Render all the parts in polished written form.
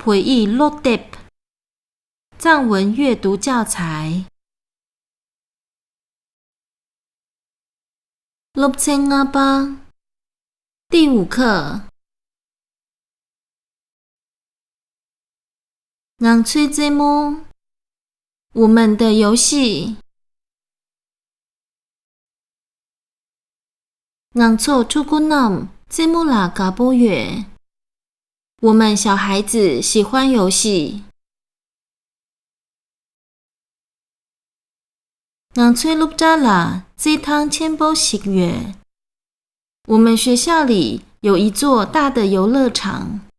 会议录碟藏文阅读教材录青阿巴第5课人吹节目我们的游戏人错出国nam节目啦嘎波月我们小孩子喜欢游戏人吹录扎啦这趟千波喜悦我们学校里有一座大的游乐场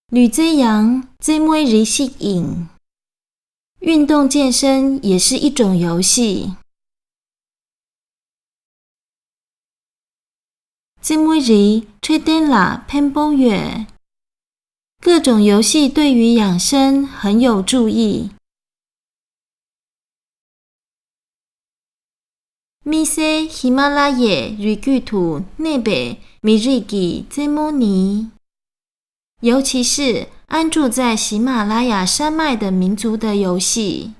吕这样这每日适应运动健身也是一种游戏这每日吹电啦偏波月各种游戏对于养生很有助益米西喜马拉雅瑞具图内北米瑞吉这么尼尤其是安住在喜马拉雅山脉的民族的游戏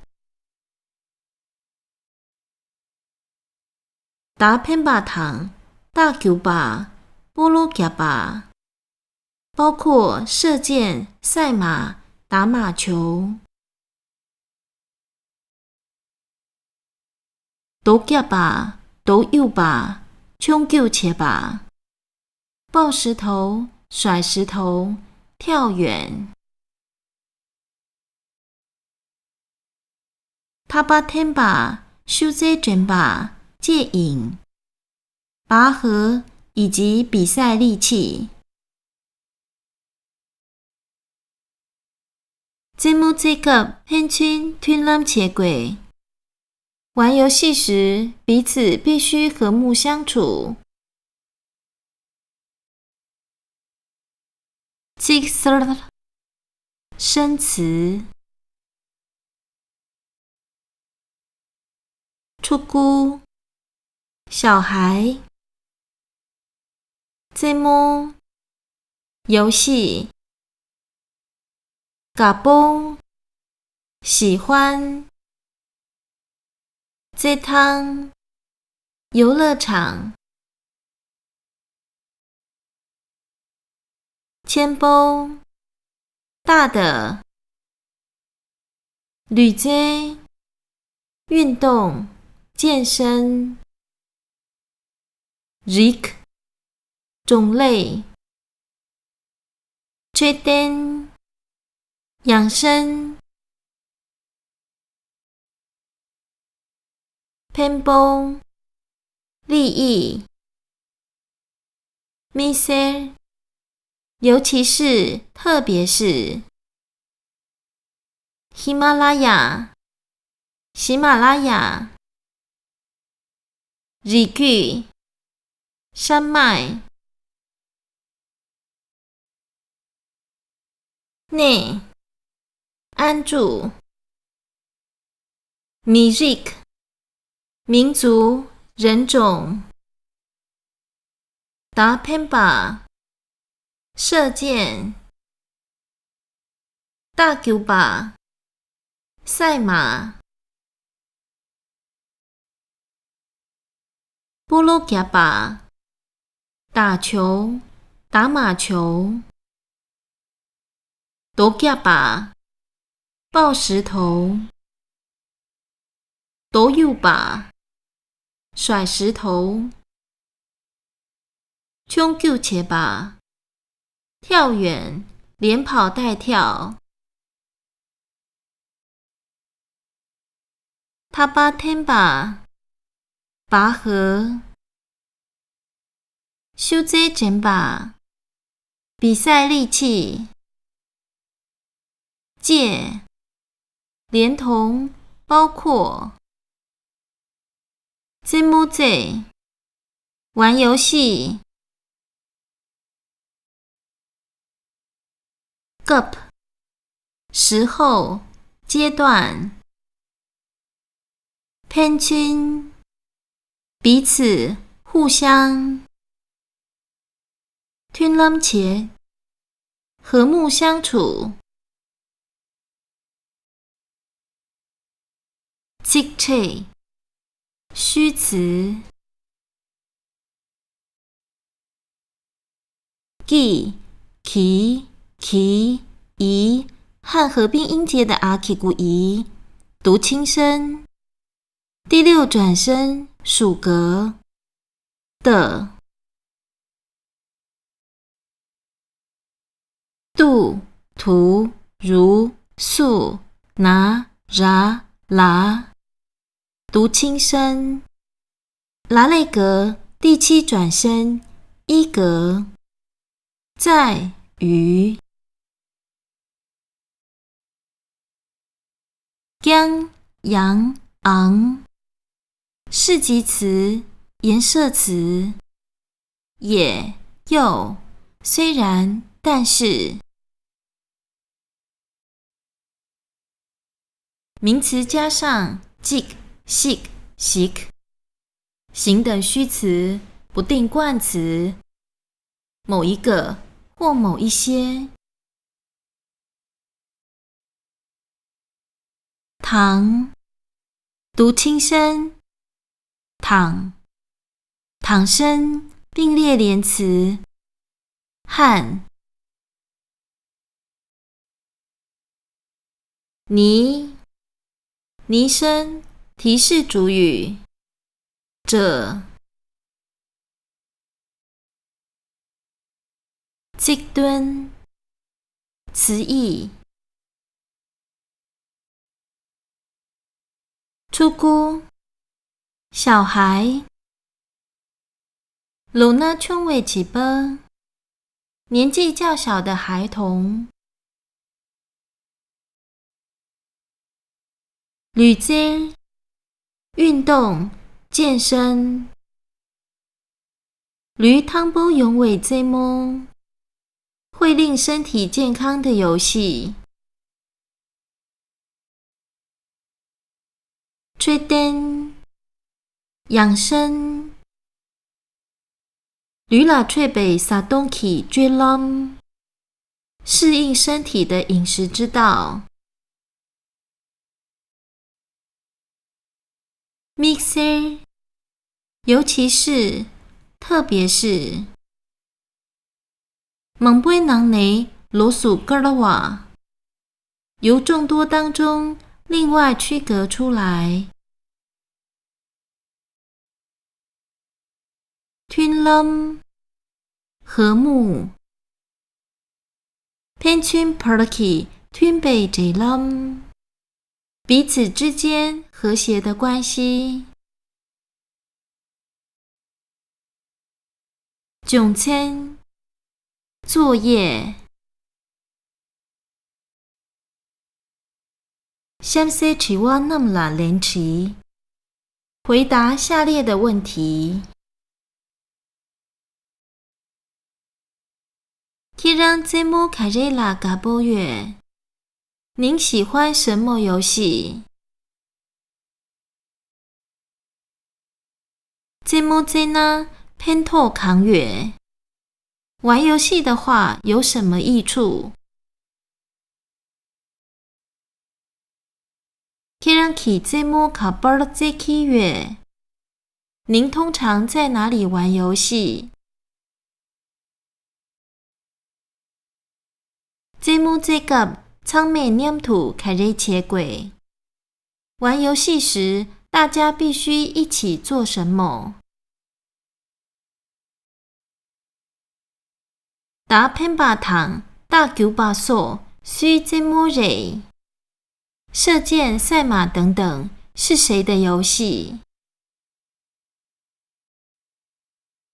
打偏把糖大球把菠萝夹把包括射箭赛马打马球斗夹把斗右把冲救切把抱石头甩石头跳远他把天把修这卷把借引拔河以及比赛利器这幕这个偏亲吞揽切轨玩游戏时彼此必须和睦相处生词出姑小孩这么游戏嘎波喜欢这趟游乐场千波大的吕街运动健身 Rick 种类吹灯养生偏波利益米西尤其是特别是喜马拉雅日据山脉内安住米瑞克民族人种达偏把射箭大球把赛马菠萝夹把打球打马球斗夹把抱石头斗右把甩石头冲救切把跳远连跑带跳他巴天把拔河修这卷把比赛利器借连同包括这么这玩游戏 Gup 时候阶段偏亲彼此互相吞lâm茄，和睦相处。积切，虚词。记、其、其、宜和合并音节的阿 k 古宜，读轻声。第六转声属格的。度、图、如、素、拿、ra、啦，读轻声。拉类格第七转声一格。在于。将、阳、昂，市集词、颜色词。也、又，虽然，但是。名词加上 jig、sig、sig， 形等虚词，不定冠词，某一个或某一些。躺，读轻声，躺，躺声并列连词，和。泥，泥声提示主语，者。极端，词义。出姑，小孩。鲁那春尾起波，年纪较小的孩童。履阶，运动、健身。驴汤波永尾这么，会令身体健康的游戏。吹灯，养生。驴拉吹北撒东起追浪，适应身体的饮食之道。mixer， 尤其是，特别是。蒙杯囊内罗属格拉瓦，由众多当中另外区隔出来。吞lâm， 和睦。偏圈 perki 吞北这lâm，彼此之间和谐的关系。囧签，作业。相些起我那么懒连齐，回答下列的问题。可以让这么卡瑞拉嘎波月，您喜欢什么游戏？这么这呢？偏透扛月，玩游戏的话有什么益处？可以让起这么卡波了这起月，您通常在哪里玩游戏？这么这个仓美念土开瑞切轨，玩游戏时大家必须一起做什么？打偏把糖，打球把手，需这么热？射箭、赛马等等是谁的游戏？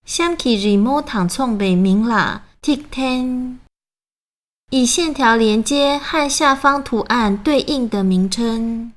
想起 remote 糖创北明啦 ，TikTok。以线条连接和下方图案对应的名称。